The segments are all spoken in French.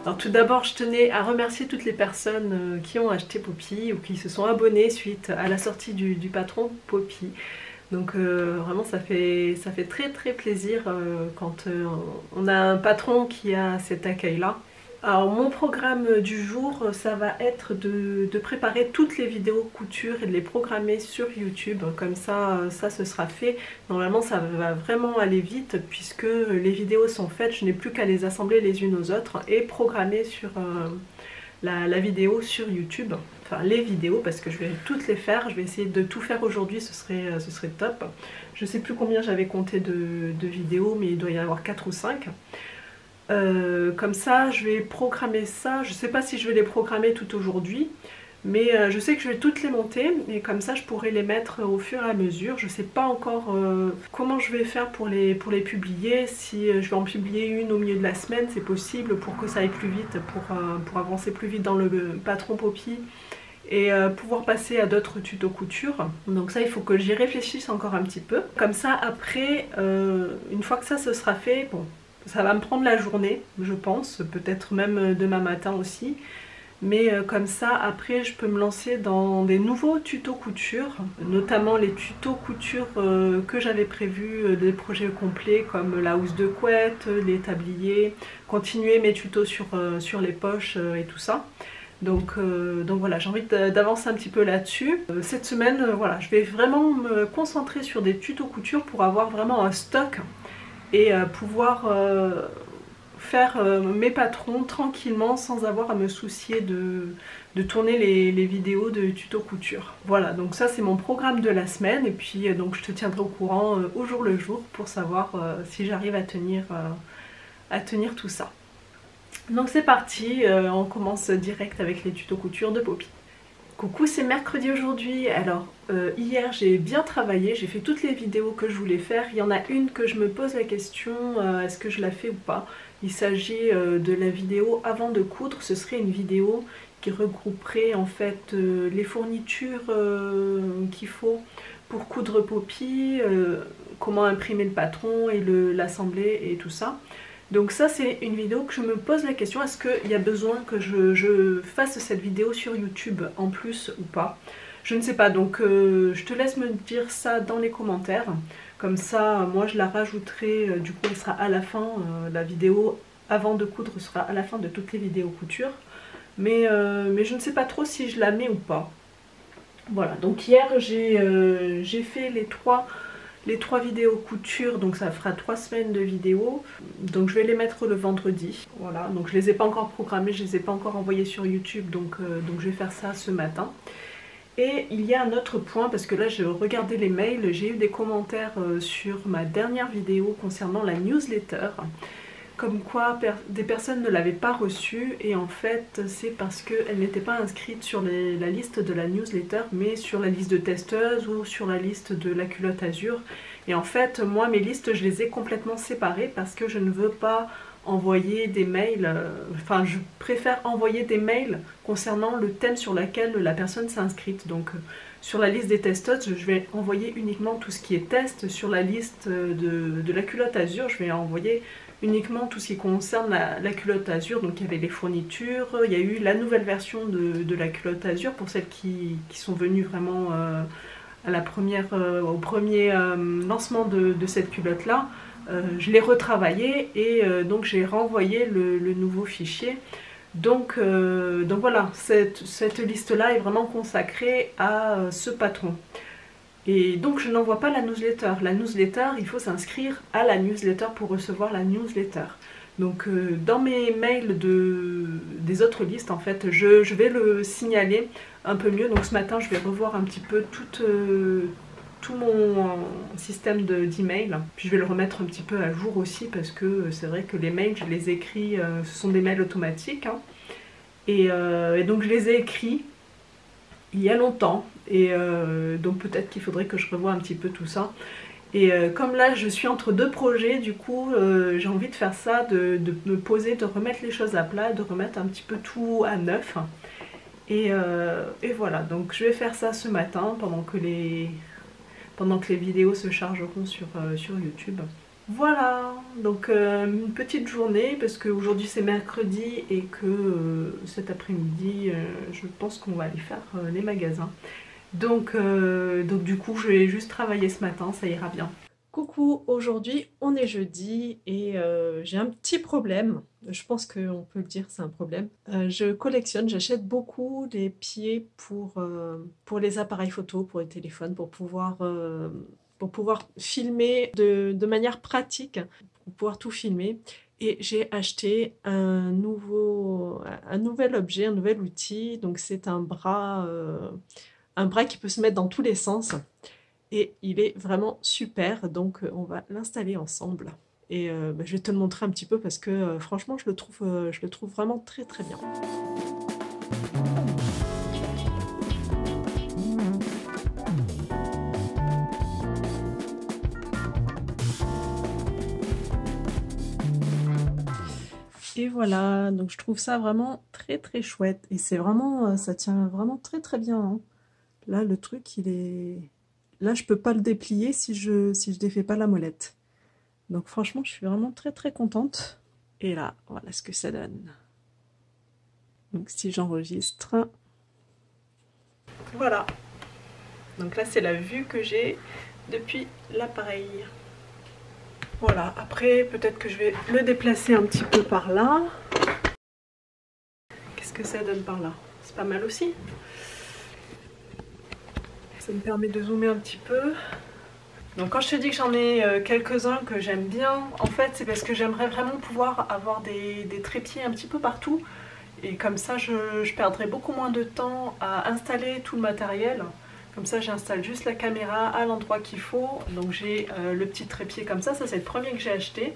Alors tout d'abord, je tenais à remercier toutes les personnes qui ont acheté Poppy ou qui se sont abonnées suite à la sortie du patron Poppy. Donc vraiment ça fait très très plaisir quand on a un patron qui a cet accueil-là. Alors mon programme du jour, ça va être de préparer toutes les vidéos couture et de les programmer sur YouTube. Comme ça ce sera fait. Normalement ça va vraiment aller vite puisque les vidéos sont faites, je n'ai plus qu'à les assembler les unes aux autres et programmer sur la vidéo sur YouTube. Enfin les vidéos parce que je vais toutes les faire, je vais essayer de tout faire aujourd'hui, ce serait top. Je sais plus combien j'avais compté de vidéos mais il doit y en avoir 4 ou 5. Comme ça je vais programmer ça, je sais pas si je vais les programmer tout aujourd'hui mais je sais que je vais toutes les monter et comme ça je pourrai les mettre au fur et à mesure. Je sais pas encore comment je vais faire pour les publier, si je vais en publier une au milieu de la semaine, c'est possible pour que ça aille plus vite, pour avancer plus vite dans le patron Poppy et pouvoir passer à d'autres tutos couture. Donc ça il faut que j'y réfléchisse encore un petit peu. Comme ça après, une fois que ça ce sera fait, bon, ça va me prendre la journée, je pense, peut-être même demain matin aussi. Mais comme ça, après, je peux me lancer dans des nouveaux tutos couture, notamment les tutos couture que j'avais prévus, des projets complets comme la housse de couette, les tabliers, continuer mes tutos sur les poches et tout ça. Donc voilà, j'ai envie d'avancer un petit peu là-dessus. Cette semaine, voilà, je vais vraiment me concentrer sur des tutos couture pour avoir vraiment un stock et pouvoir faire mes patrons tranquillement sans avoir à me soucier de tourner les vidéos de tuto couture. Voilà, donc ça c'est mon programme de la semaine et puis donc je te tiendrai au courant au jour le jour pour savoir si j'arrive à tenir tout ça. Donc c'est parti, on commence direct avec les tutos couture de Poppy. Coucou, c'est mercredi aujourd'hui. Alors hier j'ai bien travaillé, j'ai fait toutes les vidéos que je voulais faire. Il y en a une que je me pose la question, est-ce que je la fais ou pas. Il s'agit de la vidéo avant de coudre. Ce serait une vidéo qui regrouperait en fait les fournitures qu'il faut pour coudre Poppy, comment imprimer le patron et l'assembler et tout ça. Donc ça c'est une vidéo que je me pose la question, est-ce qu'il y a besoin que je fasse cette vidéo sur YouTube en plus ou pas? Je ne sais pas, donc je te laisse me dire ça dans les commentaires. Comme ça, moi je la rajouterai, du coup elle sera à la fin, la vidéo avant de coudre sera à la fin de toutes les vidéos couture. Mais je ne sais pas trop si je la mets ou pas. Voilà, donc hier j'ai fait les trois vidéos couture, donc ça fera 3 semaines de vidéos. Donc je vais les mettre le vendredi. Voilà, donc je les ai pas encore programmées, je les ai pas encore envoyées sur YouTube, donc je vais faire ça ce matin. Et il y a un autre point, parce que là j'ai regardé les mails, j'ai eu des commentaires sur ma dernière vidéo concernant la newsletter. Comme quoi des personnes ne l'avaient pas reçue et en fait c'est parce qu'elles n'étaient pas inscrites sur la liste de la newsletter mais sur la liste de testeuses ou sur la liste de la culotte azur. Et en fait moi mes listes je les ai complètement séparées parce que je ne veux pas envoyer des mails, enfin je préfère envoyer des mails concernant le thème sur lequel la personne s'est inscrite. Donc sur la liste des testeuses je vais envoyer uniquement tout ce qui est test, sur la liste de la culotte azur je vais envoyer uniquement tout ce qui concerne la culotte azur. Donc il y avait les fournitures, il y a eu la nouvelle version de la culotte azur pour celles qui sont venues vraiment à la au premier lancement de cette culotte là. Je l'ai retravaillé et donc j'ai renvoyé le nouveau fichier. Donc voilà, cette liste là est vraiment consacrée à ce patron. Et donc je n'envoie pas la newsletter. La newsletter, il faut s'inscrire à la newsletter pour recevoir la newsletter. Donc dans mes mails des autres listes, en fait, je vais le signaler un peu mieux. Donc ce matin, je vais revoir un petit peu tout mon système d'email. Puis je vais le remettre un petit peu à jour aussi parce que c'est vrai que les mails, je les écris, ce sont des mails automatiques. Hein. Et donc je les ai écrits il y a longtemps et donc peut-être qu'il faudrait que je revoie un petit peu tout ça. Et comme là je suis entre deux projets, du coup j'ai envie de faire ça, de me poser, de remettre les choses à plat, de remettre un petit peu tout à neuf. Et voilà, donc je vais faire ça ce matin pendant que les vidéos se chargeront sur YouTube. Voilà, donc une petite journée parce qu'aujourd'hui c'est mercredi et que cet après-midi je pense qu'on va aller faire les magasins. Donc du coup je vais juste travailler ce matin, ça ira bien. Coucou, aujourd'hui on est jeudi et j'ai un petit problème. Je pense qu'on peut le dire, c'est un problème. Je collectionne, j'achète beaucoup des pieds pour les appareils photo, pour les téléphones, pour pouvoir filmer de manière pratique, pour pouvoir tout filmer. Et j'ai acheté un nouvel objet, un nouvel outil. Donc c'est un bras qui peut se mettre dans tous les sens. Et il est vraiment super, donc on va l'installer ensemble. Et je vais te le montrer un petit peu parce que franchement je le trouve vraiment très très bien. Et voilà, donc je trouve ça vraiment très très chouette. Et c'est vraiment, ça tient vraiment très très bien, hein. Là le truc il est... Là je peux pas le déplier si je défais pas la molette. Donc franchement je suis vraiment très très contente. Et là, voilà ce que ça donne. Donc si j'enregistre... Voilà. Donc là c'est la vue que j'ai depuis l'appareil. Voilà, après peut-être que je vais le déplacer un petit peu par là. Qu'est-ce que ça donne par là? C'est pas mal aussi. Ça me permet de zoomer un petit peu. Donc quand je te dis que j'en ai quelques-uns que j'aime bien, en fait c'est parce que j'aimerais vraiment pouvoir avoir des trépieds un petit peu partout. Et comme ça je perdrai beaucoup moins de temps à installer tout le matériel. Comme ça j'installe juste la caméra à l'endroit qu'il faut. Donc j'ai le petit trépied comme ça c'est le premier que j'ai acheté.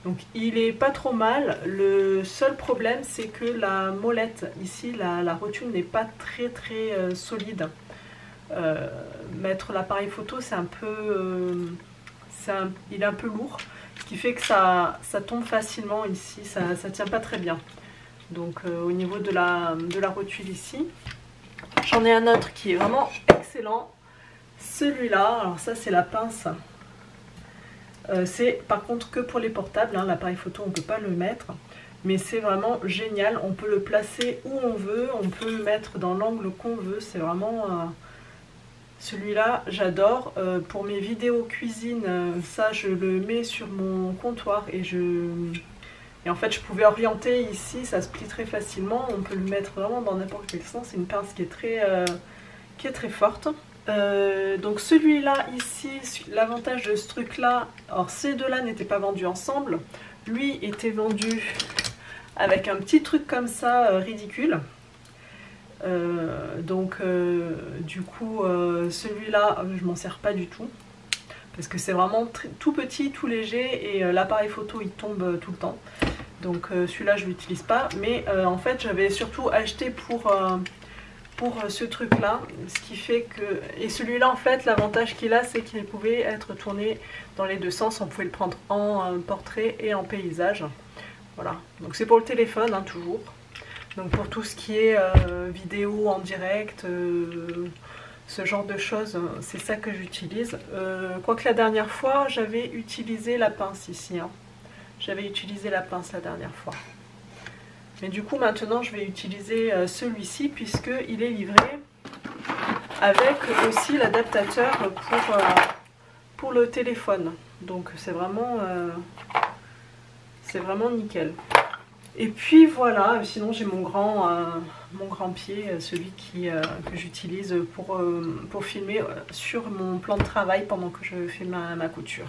Donc il est pas trop mal. Le seul problème c'est que la molette ici, la rotule n'est pas très solide. Mettre l'appareil photo c'est un peu... il est un peu lourd. Ce qui fait que ça tombe facilement ici, ça tient pas très bien. Donc au niveau de la rotule ici. J'en ai un autre qui est vraiment excellent. Celui-là, alors ça c'est la pince. C'est par contre que pour les portables, hein. L'appareil photo on ne peut pas le mettre. Mais c'est vraiment génial, on peut le placer où on veut, on peut le mettre dans l'angle qu'on veut. C'est vraiment... celui-là j'adore. Pour mes vidéos cuisine, ça je le mets sur mon comptoir et en fait je pouvais orienter ici, ça se plie très facilement, on peut le mettre vraiment dans n'importe quel sens, c'est une pince qui est très forte. Donc celui-là ici, l'avantage de ce truc là, alors ces deux là n'étaient pas vendus ensemble, lui était vendu avec un petit truc comme ça ridicule. Du coup celui-là je m'en sers pas du tout. Parce que c'est vraiment tout petit, tout léger et l'appareil photo il tombe tout le temps. Donc celui-là je l'utilise pas. Mais en fait j'avais surtout acheté pour ce truc là. Ce qui fait que... Et celui-là en fait l'avantage qu'il a c'est qu'il pouvait être tourné dans les deux sens. On pouvait le prendre en portrait et en paysage. Voilà. Donc c'est pour le téléphone hein, toujours. Donc pour tout ce qui est vidéo en direct... ce genre de choses, c'est ça que j'utilise. Quoique la dernière fois, j'avais utilisé la pince ici. Hein. J'avais utilisé la pince la dernière fois. Mais du coup, maintenant, je vais utiliser celui-ci puisqu'il est livré avec aussi l'adaptateur pour le téléphone. Donc c'est vraiment nickel. Et puis voilà, sinon j'ai mon grand pied, celui que j'utilise pour filmer sur mon plan de travail pendant que je fais ma couture.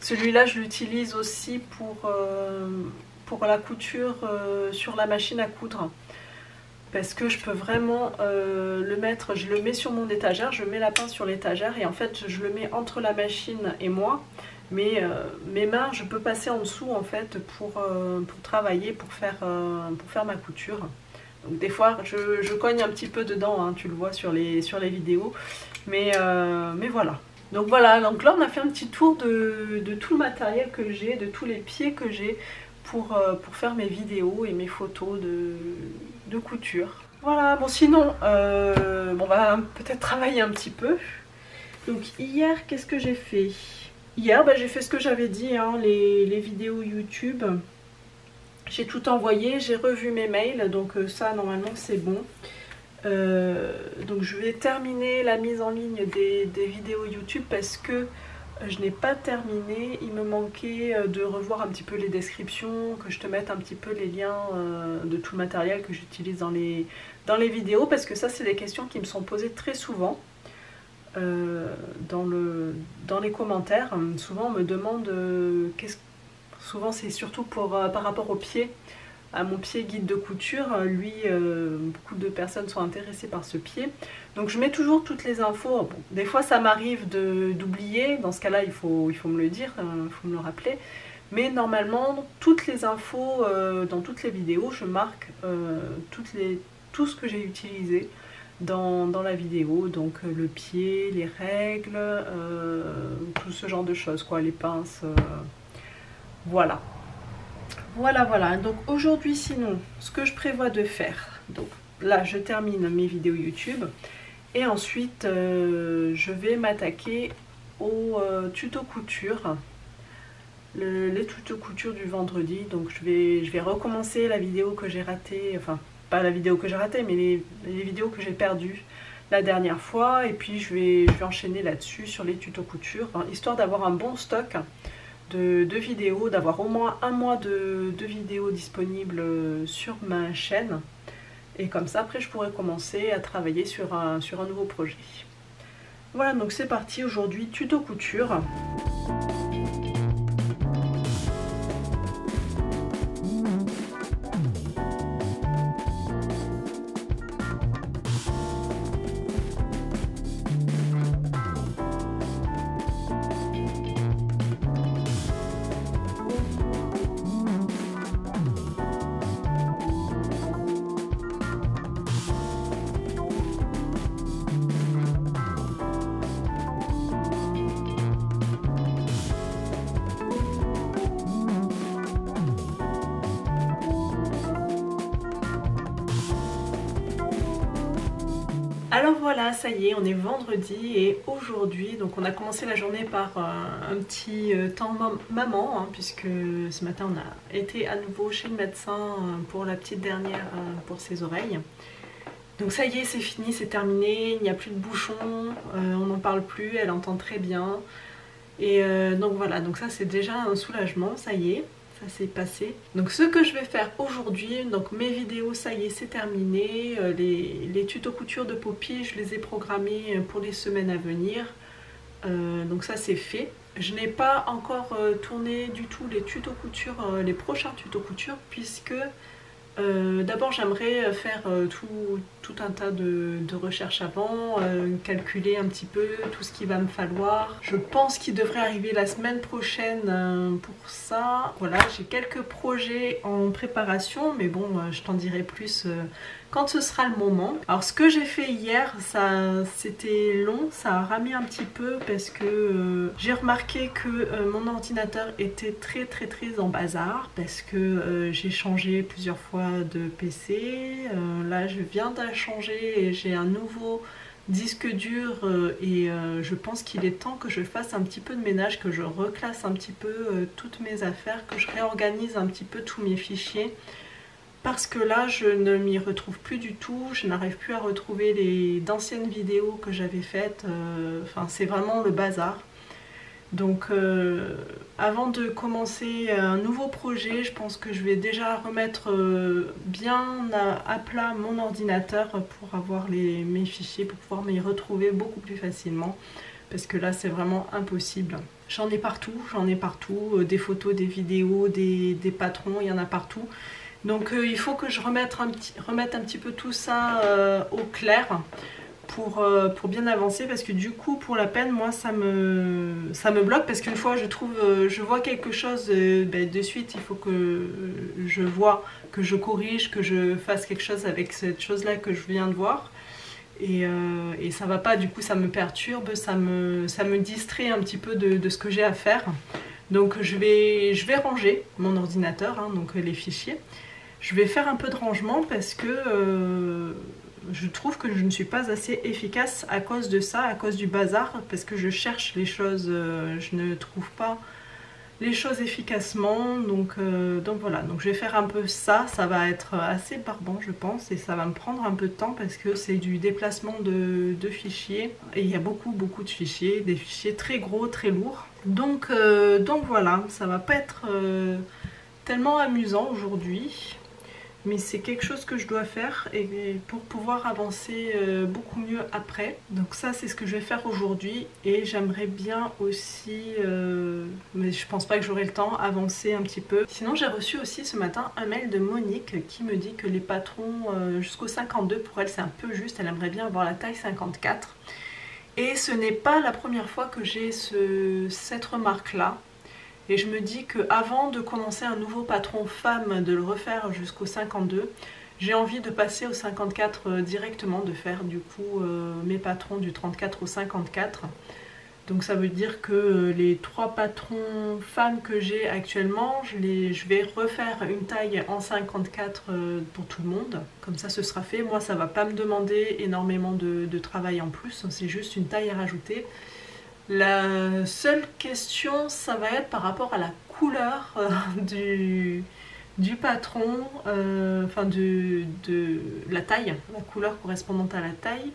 Celui-là je l'utilise aussi pour la couture sur la machine à coudre. Parce que je peux vraiment le mettre, je le mets sur mon étagère, je mets la pince sur l'étagère et en fait je le mets entre la machine et moi. Mais mes mains, je peux passer en dessous en fait pour travailler, pour faire ma couture. Donc des fois, je cogne un petit peu dedans, hein, tu le vois sur les vidéos. Mais voilà. Donc voilà, donc là on a fait un petit tour de tout le matériel que j'ai, de tous les pieds que j'ai pour faire mes vidéos et mes photos de couture. Voilà, bon sinon, on va peut-être travailler un petit peu. Donc hier, qu'est-ce que j'ai fait ? Hier, j'ai fait ce que j'avais dit, hein, les vidéos YouTube. J'ai tout envoyé, j'ai revu mes mails, donc ça normalement c'est bon. Donc je vais terminer la mise en ligne des vidéos YouTube parce que je n'ai pas terminé. Il me manquait de revoir un petit peu les descriptions, que je te mette un petit peu les liens de tout le matériel que j'utilise dans les vidéos, parce que ça c'est des questions qui me sont posées très souvent. Dans les commentaires, souvent on me demande souvent c'est surtout par rapport au pied, à mon pied guide de couture. Lui, beaucoup de personnes sont intéressées par ce pied, donc je mets toujours toutes les infos. Bon, des fois ça m'arrive d'oublier, dans ce cas là il faut me le dire, il faut me le rappeler, mais normalement toutes les infos dans toutes les vidéos je marque tout ce que j'ai utilisé dans la vidéo, donc le pied, les règles, tout ce genre de choses, quoi, les pinces, voilà. Voilà. Donc aujourd'hui, sinon, ce que je prévois de faire, donc là, je termine mes vidéos YouTube, et ensuite, je vais m'attaquer aux tutos couture, les tutos couture du vendredi. Donc je vais recommencer la vidéo que j'ai ratée, enfin, pas la vidéo que j'ai ratée, mais les vidéos que j'ai perdues la dernière fois, et puis je vais enchaîner là-dessus sur les tutos couture, hein, histoire d'avoir un bon stock de vidéos, d'avoir au moins un mois de vidéos disponibles sur ma chaîne, et comme ça après je pourrais commencer à travailler sur un nouveau projet. Voilà, donc c'est parti, aujourd'hui tuto couture. Alors voilà, ça y est, on est vendredi, et aujourd'hui, donc on a commencé la journée par un petit temps maman, hein, puisque ce matin on a été à nouveau chez le médecin pour la petite dernière pour ses oreilles. Donc ça y est, c'est fini, c'est terminé, il n'y a plus de bouchons, on n'en parle plus, elle entend très bien. Et donc voilà, donc ça c'est déjà un soulagement, ça y est. Ça s'est passé. Donc ce que je vais faire aujourd'hui, donc mes vidéos, ça y est, c'est terminé. Les tutos couture de Poppy, je les ai programmés pour les semaines à venir. Donc ça c'est fait. Je n'ai pas encore tourné du tout les tutos couture, les prochains tutos couture, puisque d'abord j'aimerais faire tout un tas de recherches avant, calculer un petit peu tout ce qu'il va me falloir. Je pense qu'il devrait arriver la semaine prochaine pour ça. Voilà, j'ai quelques projets en préparation, mais bon, je t'en dirai plus quand ce sera le moment. Alors ce que j'ai fait hier, c'était long, ça a ramé un petit peu parce que j'ai remarqué que mon ordinateur était très en bazar, parce que j'ai changé plusieurs fois de PC. Là je viens de changer et j'ai un nouveau disque dur et je pense qu'il est temps que je fasse un petit peu de ménage, que je reclasse un petit peu toutes mes affaires, que je réorganise un petit peu tous mes fichiers. Parce que là, je ne m'y retrouve plus du tout, je n'arrive plus à retrouver les d'anciennes vidéos que j'avais faites, enfin c'est vraiment le bazar. Donc avant de commencer un nouveau projet, je pense que je vais déjà remettre bien à plat mon ordinateur pour avoir mes fichiers, pour pouvoir m'y retrouver beaucoup plus facilement. Parce que là, c'est vraiment impossible. J'en ai partout, des photos, des vidéos, des patrons, il y en a partout. Donc il faut que je remette un petit peu tout ça au clair pour bien avancer, parce que du coup pour la peine, moi ça me bloque, parce qu'une fois je vois quelque chose, de suite il faut que je vois, que je corrige, que je fasse quelque chose avec cette chose là que je viens de voir. Et ça va pas, du coup ça me perturbe, ça me distrait un petit peu de ce que j'ai à faire. Donc je vais ranger mon ordinateur, hein, donc les fichiers. Je vais faire un peu de rangement parce que je trouve que je ne suis pas assez efficace à cause de ça, à cause du bazar, parce que je cherche les choses, je ne trouve pas les choses efficacement, donc voilà, donc je vais faire un peu ça, ça va être assez barbant je pense, et ça va me prendre un peu de temps parce que c'est du déplacement de fichiers, et il y a beaucoup de fichiers, des fichiers très gros, très lourds, donc voilà, ça va pas être tellement amusant aujourd'hui, mais c'est quelque chose que je dois faire et pour pouvoir avancer beaucoup mieux après. Donc ça c'est ce que je vais faire aujourd'hui, et j'aimerais bien aussi, mais je pense pas que j'aurai le temps, avancer un petit peu. Sinon j'ai reçu aussi ce matin un mail de Monique qui me dit que les patrons jusqu'au 52 pour elle c'est un peu juste, elle aimerait bien avoir la taille 54. Et ce n'est pas la première fois que j'ai cette remarque là. Et je me dis qu'avant de commencer un nouveau patron femme, de le refaire jusqu'au 52, j'ai envie de passer au 54 directement, de faire du coup mes patrons du 34 au 54. Donc ça veut dire que les 3 patrons femmes que j'ai actuellement, je vais refaire une taille en 54 pour tout le monde. Comme ça ce sera fait. Moi ça va pas me demander énormément de travail en plus, c'est juste une taille à rajouter. La seule question, ça va être par rapport à la couleur du patron, enfin de la taille, la couleur correspondante à la taille.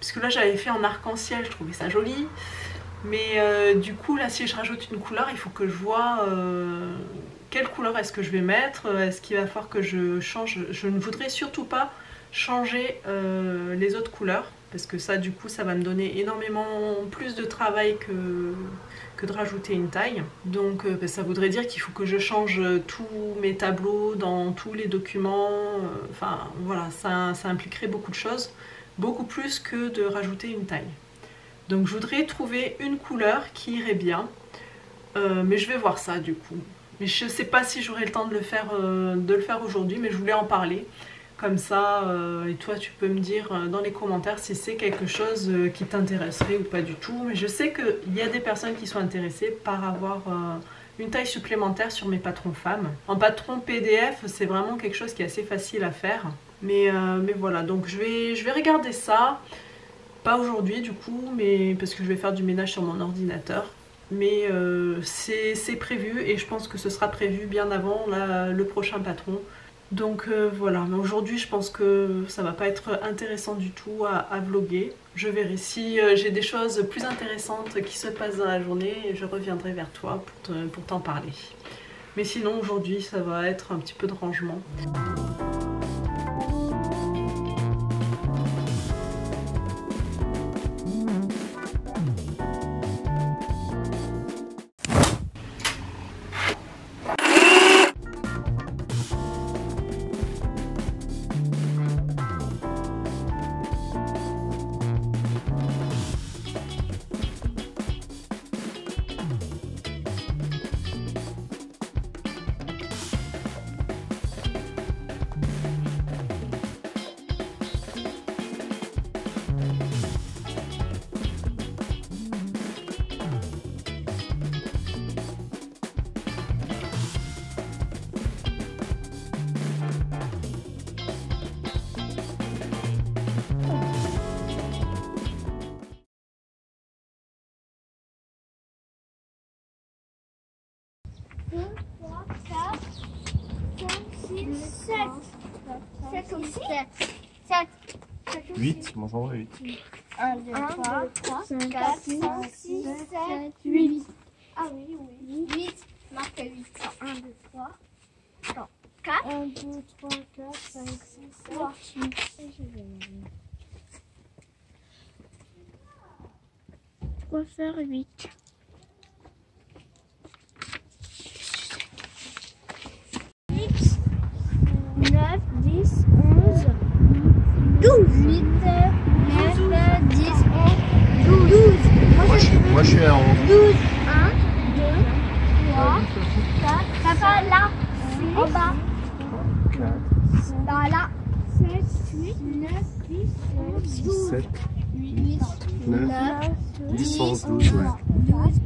Puisque là j'avais fait en arc-en-ciel, je trouvais ça joli. Mais du coup là si je rajoute une couleur, il faut que je vois quelle couleur est-ce que je vais mettre. Est-ce qu'il va falloir que je change? Je ne voudrais surtout pas changer les autres couleurs, parce que ça du coup ça va me donner énormément plus de travail que de rajouter une taille. Donc ça voudrait dire qu'il faut que je change tous mes tableaux dans tous les documents, enfin voilà, ça impliquerait beaucoup de choses, beaucoup plus que de rajouter une taille. Donc je voudrais trouver une couleur qui irait bien, mais je vais voir ça du coup. Mais je ne sais pas si j'aurai le temps de le faire aujourd'hui, mais je voulais en parler. Comme ça, et toi tu peux me dire dans les commentaires si c'est quelque chose qui t'intéresserait ou pas du tout. Mais je sais qu'il y a des personnes qui sont intéressées par avoir une taille supplémentaire sur mes patrons femmes. En patron PDF, c'est vraiment quelque chose qui est assez facile à faire. Mais voilà, donc je vais regarder ça. Pas aujourd'hui du coup, mais parce que je vais faire du ménage sur mon ordinateur. Mais c'est prévu, et je pense que ce sera prévu bien avant le prochain patron. Donc voilà, mais aujourd'hui je pense que ça va pas être intéressant du tout à vlogger. Je verrai si j'ai des choses plus intéressantes qui se passent dans la journée, et je reviendrai vers toi pour t'en parler. Mais sinon aujourd'hui ça va être un petit peu de rangement. Aussi 7. 8, moi j'en vois 8. 1, 2, 3, 4, 5, 6, 7, 8. Ah oui, 8. Marque 8. 1, 2, 3. 4. 1, 2, 3, 4, 5, 6, 7, 8. Je vais faire 8. 9, 10, 11, 12, 8, 9, 10, 11, 12. Moi je suis à 11. 12, 1, 2, 3, 4, ça va là, en bas. 4, Là, là. 7, 8, 9, 10, 11, 12. 7, 8, 9, 10, 11, 12, ouais. 12,